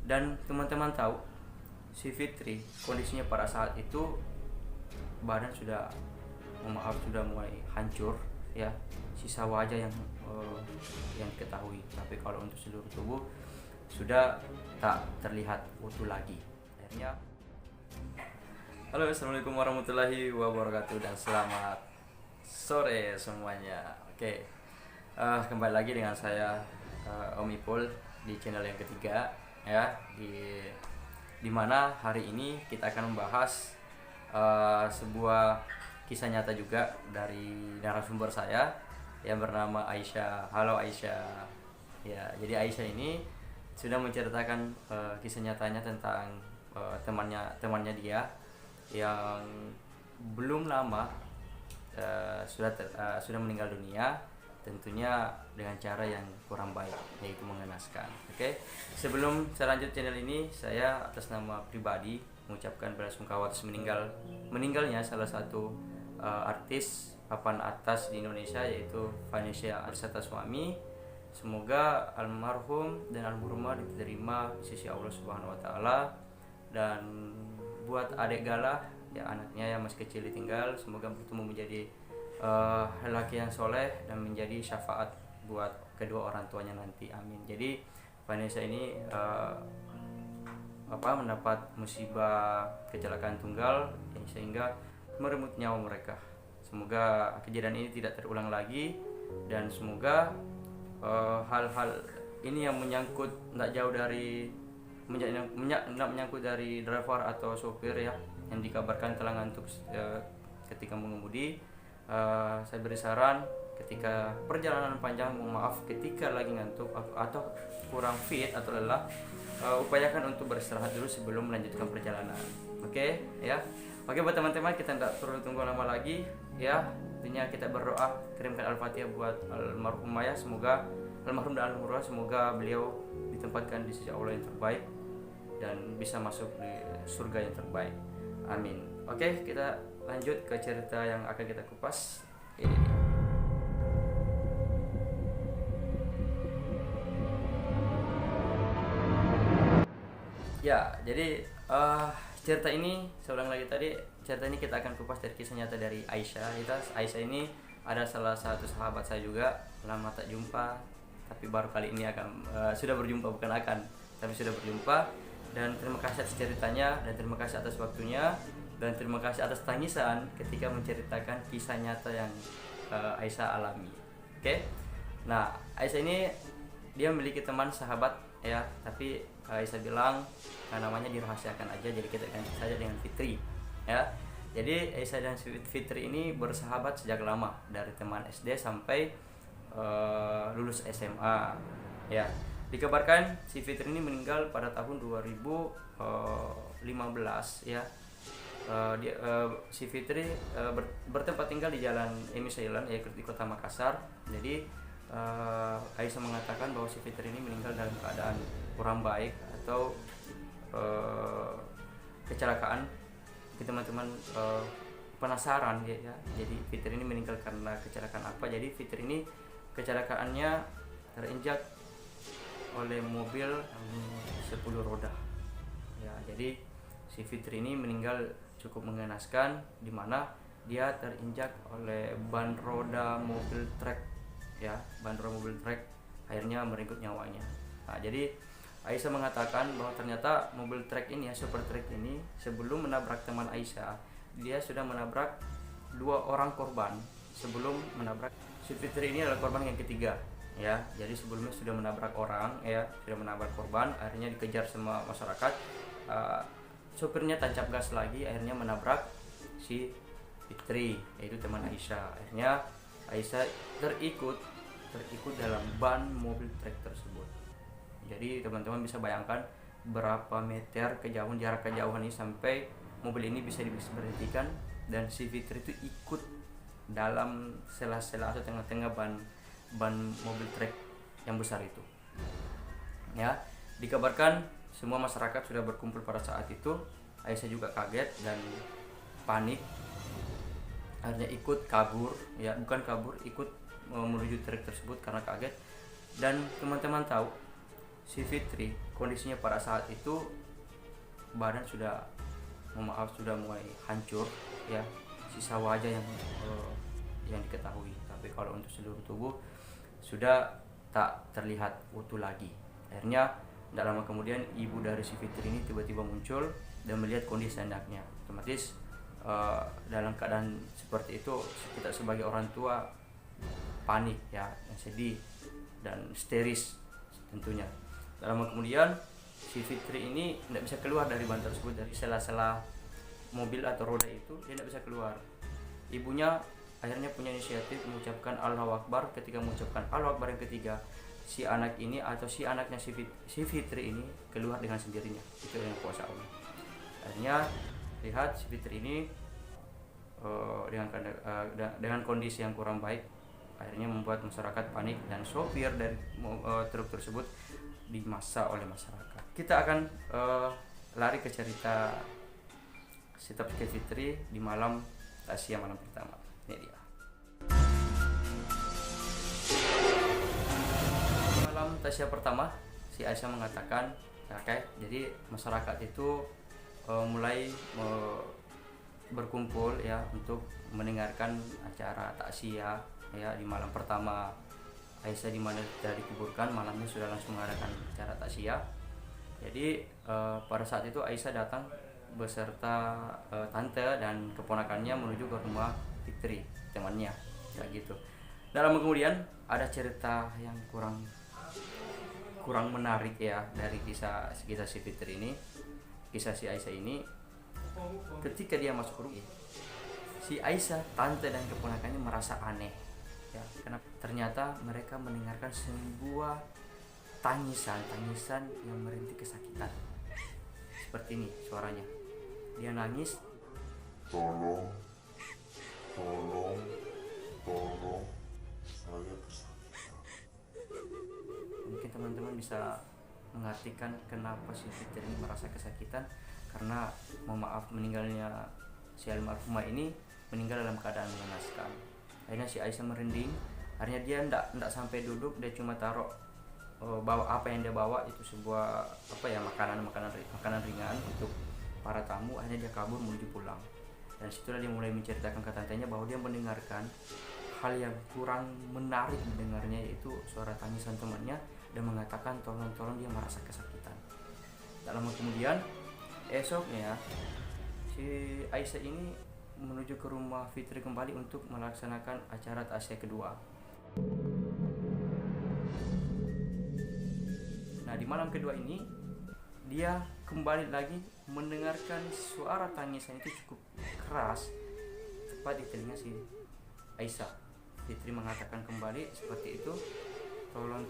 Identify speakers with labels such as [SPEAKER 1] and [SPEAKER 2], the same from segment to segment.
[SPEAKER 1] Dan teman-teman tahu si Fitri kondisinya pada saat itu badan sudah, mohon maaf, sudah mulai hancur ya, sisa wajah yang diketahui, tapi kalau untuk seluruh tubuh sudah tak terlihat utuh lagi. Akhirnya, halo, assalamualaikum warahmatullahi wabarakatuh dan selamat sore semuanya. Oke, kembali lagi dengan saya, Om Ipul, di channel yang ketiga ya, di mana hari ini kita akan membahas sebuah kisah nyata juga dari narasumber saya yang bernama Aisyah. Halo Aisyah. Ya, jadi Aisyah ini sudah menceritakan kisah nyatanya tentang temannya dia yang belum lama sudah meninggal dunia, tentunya dengan cara yang kurang baik, yaitu mengenaskan. Oke, sebelum saya lanjut channel ini, saya atas nama pribadi mengucapkan belasungkawa atas meninggalnya salah satu artis papan atas di Indonesia, yaitu Vanessa beserta suami. Semoga almarhum dan almarhumah diterima di sisi Allah Subhanahu wa taala. Dan buat adik Galah, ya, anaknya yang masih kecil ditinggal, semoga bertemu menjadi lelaki yang soleh dan menjadi syafaat buat kedua orang tuanya nanti, amin. Jadi Vanessa ini mendapat musibah kecelakaan tunggal yang sehingga merenggut nyawa mereka. Semoga kejadian ini tidak terulang lagi, dan semoga hal-hal ini yang menyangkut tidak jauh dari menyangkut dari driver atau sopir ya, yang dikabarkan telah ngantuk ketika mengemudi. Saya beri saran, ketika perjalanan panjang, mohon maaf, ketika lagi ngantuk atau kurang fit atau lelah, upayakan untuk beristirahat dulu sebelum melanjutkan perjalanan. Oke, ya. Oke, buat teman-teman, kita tidak perlu tunggu lama lagi ya. Intinya kita berdoa, kirimkan Al-Fatihah buat almarhum ya. Semoga almarhum dan almarhumah, semoga beliau ditempatkan di sisi Allah yang terbaik dan bisa masuk di surga yang terbaik, amin. Oke, kita lanjut ke cerita yang akan kita kupas. Ya, jadi cerita ini, saya ulang lagi tadi, cerita ini kita akan kupas dari kisah nyata dari Aisyah. Aisyah ini ada salah satu sahabat saya juga, lama tak jumpa, tapi baru kali ini sudah berjumpa, bukan akan, tapi sudah berjumpa. Dan terima kasih atas ceritanya, dan terima kasih atas waktunya, dan terima kasih atas tangisan ketika menceritakan kisah nyata yang Aisyah alami. Oke. Nah, Aisyah ini dia memiliki teman sahabat ya, tapi Aisyah bilang namanya dirahasiakan aja, jadi kita ganti saja dengan Fitri ya. Jadi Aisyah dan Fitri ini bersahabat sejak lama, dari teman SD sampai lulus SMA ya. Dikabarkan si Fitri ini meninggal pada tahun 2015 ya. Si Fitri bertempat tinggal di Jalan Emi Sailan, yaitu di Kota Makassar. Jadi Aisyah mengatakan bahwa si Fitri ini meninggal dalam keadaan kurang baik atau kecelakaan. Teman-teman penasaran ya. Jadi Fitri ini meninggal karena kecelakaan apa? Jadi Fitri ini kecelakaannya terinjak oleh mobil 10 roda ya. Jadi si Fitri ini meninggal cukup mengenaskan, di mana dia terinjak oleh ban roda mobil truk ya, ban roda mobil truk, akhirnya merenggut nyawanya. Nah, jadi Aisyah mengatakan bahwa ternyata mobil truk ini ya, super truk ini, sebelum menabrak teman Aisyah, dia sudah menabrak 2 orang korban sebelum menabrak. Si Fitri ini adalah korban yang ketiga ya. Jadi sebelumnya sudah menabrak orang ya, sudah menabrak korban, akhirnya dikejar sama masyarakat. Sopirnya tancap gas lagi, akhirnya menabrak si Fitri, yaitu teman Aisyah. Akhirnya Aisyah terikut dalam ban mobil truk tersebut. Jadi teman-teman bisa bayangkan berapa meter jarak kejauhan ini sampai mobil ini bisa diberhentikan, dan si Fitri itu ikut dalam sela-sela atau tengah-tengah ban mobil truk yang besar itu ya. Dikabarkan semua masyarakat sudah berkumpul pada saat itu. Aisyah juga kaget dan panik, akhirnya ikut kabur ya, ikut menuju truk tersebut karena kaget. Dan teman-teman tahu si Fitri kondisinya pada saat itu badan sudah, mohon maaf, sudah mulai hancur ya, sisa wajah yang diketahui, tapi kalau untuk seluruh tubuh sudah tak terlihat utuh lagi. Akhirnya tidak lama kemudian ibu dari si Fitri ini tiba-tiba muncul dan melihat kondisi anaknya. Otomatis dalam keadaan seperti itu kita sebagai orang tua panik ya, sedih dan histeris tentunya. Tak lama kemudian si Fitri ini tidak bisa keluar dari ban tersebut, dari sela-sela mobil atau roda itu dia tidak bisa keluar. Ibunya akhirnya punya inisiatif mengucapkan Allahu Akbar. Ketika mengucapkan Allahu Akbar yang ketiga, si anak ini atau si anaknya si Fitri ini keluar dengan sendirinya. Itu yang kuasa Allah. Akhirnya lihat si Fitri ini dengan kondisi yang kurang baik, akhirnya membuat masyarakat panik dan sopir dari truk tersebut dimasa oleh masyarakat. Kita akan lari ke cerita si Fitri di malam takziah malam pertama. Ini dia. Malam takziah pertama, si Aisyah mengatakan, jadi masyarakat itu mulai berkumpul ya untuk mendengarkan acara takziah ya di malam pertama Aisyah, di mana sudah dikuburkan. Malamnya sudah langsung mengadakan acara takziah. Jadi pada saat itu Aisyah datang beserta tante dan keponakannya menuju ke rumah Fitri temannya ya gitu. Dan lama kemudian ada cerita yang kurang menarik ya dari kisah si Fitri ini, kisah si Aisyah ini. Ketika dia masuk ke rumah, si Aisyah, tante dan keponakannya merasa aneh ya, karena ternyata mereka mendengarkan sebuah tangisan yang merintih kesakitan. Seperti ini suaranya, dia nangis,
[SPEAKER 2] tolong, saya kesakitan.
[SPEAKER 1] Mungkin teman-teman bisa mengartikan kenapa si Fitri ini merasa kesakitan, karena mohon maaf, meninggalnya si almarhumah ini meninggal dalam keadaan mengenaskan. Akhirnya si Aisyah merinding. Akhirnya dia ndak sampai duduk, dia cuma taruh bawa apa yang dia bawa itu sebuah makanan ringan untuk para tamu. Akhirnya dia kabur menuju pulang. Dan situlah dia mulai menceritakan ke tantenya bahwa dia mendengarkan hal yang kurang menarik mendengarnya, yaitu suara tangisan temannya dan mengatakan tolong dia merasa kesakitan. Tak lama kemudian esoknya si Aisyah ini menuju ke rumah Fitri kembali untuk melaksanakan acara takziah kedua. Nah, di malam kedua ini dia kembali lagi mendengarkan suara tangisan itu cukup keras tepat di telinga si Aisyah. Fitri mengatakan kembali seperti itu, tolong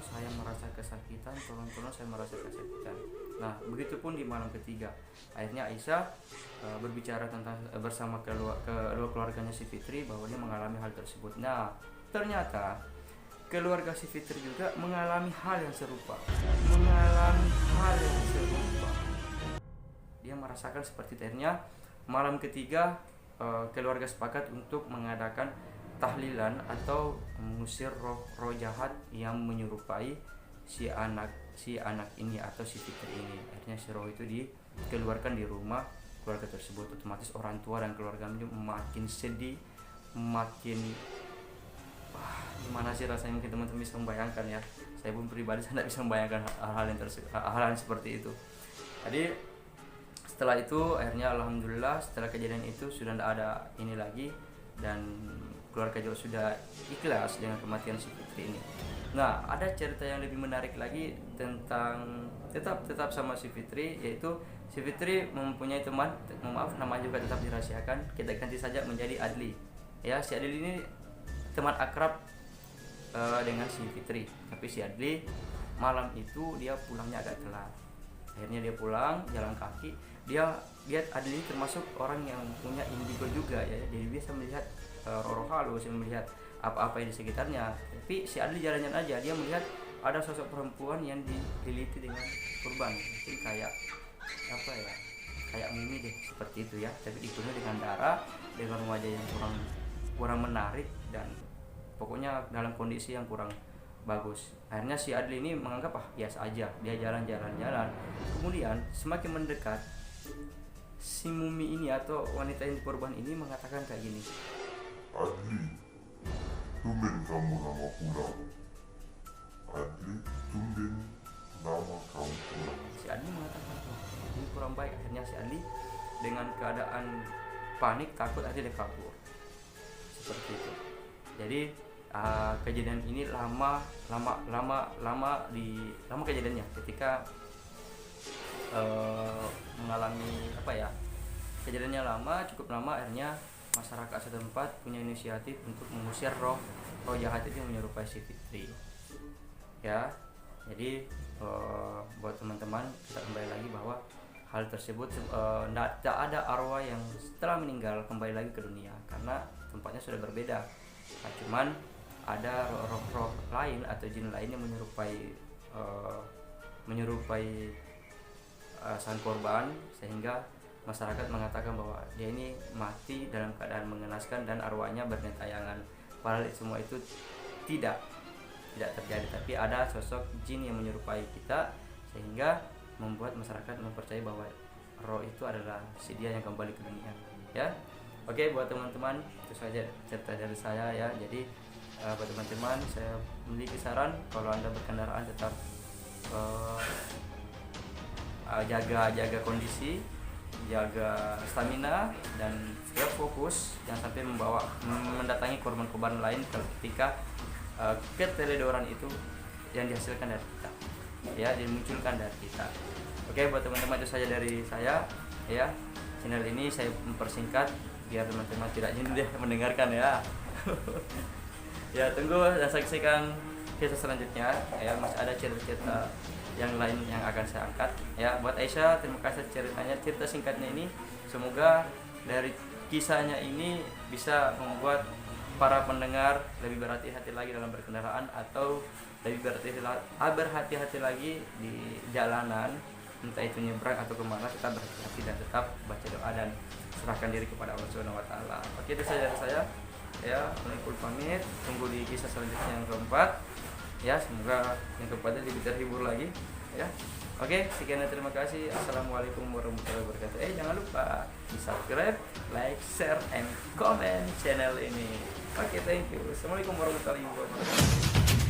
[SPEAKER 1] saya merasa kesakitan, saya merasa kesakitan. Nah, begitupun di malam ketiga. Akhirnya Aisyah berbicara bersama keluarganya si Fitri bahwa dia mengalami hal tersebut. Nah, ternyata keluarga si Fitri juga mengalami hal yang serupa. Dia merasakan seperti ternyata malam ketiga keluarga sepakat untuk mengadakan tahlilan atau mengusir roh jahat yang menyerupai si anak ini atau si Fitri ini. Akhirnya si roh itu dikeluarkan di rumah keluarga tersebut. Otomatis orang tua dan keluarganya makin sedih, makin gimana sih rasanya, mungkin teman-teman bisa membayangkan ya. Saya pun pribadi tidak bisa membayangkan hal yang seperti itu. Jadi setelah itu akhirnya alhamdulillah setelah kejadian itu sudah tidak ada ini lagi, dan keluarga juga sudah ikhlas dengan kematian si Fitri ini. Nah, ada cerita yang lebih menarik lagi tentang tetap sama si Fitri, yaitu si Fitri mempunyai teman, maaf nama juga tetap dirahasiakan, kita ganti saja menjadi Adli. Ya, si Adli ini teman akrab dengan si Fitri, tapi si Adli malam itu dia pulangnya agak telat. Akhirnya dia pulang jalan kaki. Dia Adli termasuk orang yang punya indigo juga ya, jadi biasa melihat roh halus, melihat apa-apa yang di sekitarnya. Tapi si Adli jalan aja, dia melihat ada sosok perempuan yang dililiti dengan kurban, mungkin kayak mumi deh, seperti itu ya, tapi dipenuhi dengan darah, dengan wajah yang kurang menarik, dan pokoknya dalam kondisi yang kurang bagus. Akhirnya si Adli ini menganggap biasa aja, dia jalan. Kemudian semakin mendekat, si Mumi ini atau wanita yang korban ini mengatakan kayak gini,
[SPEAKER 2] Adli, tumben kamu lama pulang. Adli, tumben lama kamu pulang.
[SPEAKER 1] Si Adli mengatakan ini kurang baik. Akhirnya si Adli dengan keadaan panik, takut, akhirnya dia kabur seperti itu. Jadi kejadian ini lama kejadiannya ketika mengalami kejadiannya cukup lama. Akhirnya masyarakat setempat punya inisiatif untuk mengusir roh jahat itu yang menyerupai si Fitri ya. Jadi buat teman-teman, kita kembali lagi bahwa hal tersebut tidak ada arwah yang setelah meninggal kembali lagi ke dunia karena tempatnya sudah berbeda. Nah, cuman ada roh-roh lain atau jin lain yang menyerupai sang korban, sehingga masyarakat mengatakan bahwa dia ini mati dalam keadaan mengenaskan dan arwahnya bergentayangan. Padahal semua itu tidak terjadi, tapi ada sosok jin yang menyerupai kita sehingga membuat masyarakat mempercayai bahwa roh itu adalah si dia yang kembali ke dunia ya. Oke, buat teman-teman, itu saja cerita dari saya ya. Jadi buat teman-teman, saya memiliki saran kalau Anda berkendaraan tetap jaga kondisi, jaga stamina, dan tetap fokus, jangan sampai mendatangi korban-korban lain ketika keteledoran itu yang dihasilkan dari kita ya, dimunculkan dari kita. Oke, buat teman-teman, itu saja dari saya ya. Channel ini saya mempersingkat biar teman-teman tidak jenuh mendengarkan ya. Ya, tunggu dan saksikan kisah selanjutnya ya. Masih ada cerita-cerita yang lain yang akan saya angkat ya. Buat Aisyah, terima kasih cerita singkatnya ini. Semoga dari kisahnya ini bisa membuat para pendengar lebih berhati-hati lagi dalam berkendaraan, atau lebih berhati-hati lagi di jalanan, entah itu nyebrang atau kemana. Tetap berhati-hati dan tetap baca doa dan serahkan diri kepada Allah Subhanahu wa taala. Oke, itu saja dari saya ya. Assalamualaikum, pamit, tunggu di kisah selanjutnya yang keempat ya. Semoga yang keempat lebih terhibur lagi ya. Oke, sekian dan terima kasih. Assalamualaikum warahmatullahi wabarakatuh. Jangan lupa di subscribe, like, share, and comment channel ini. Oke, thank you. Assalamualaikum warahmatullahi wabarakatuh.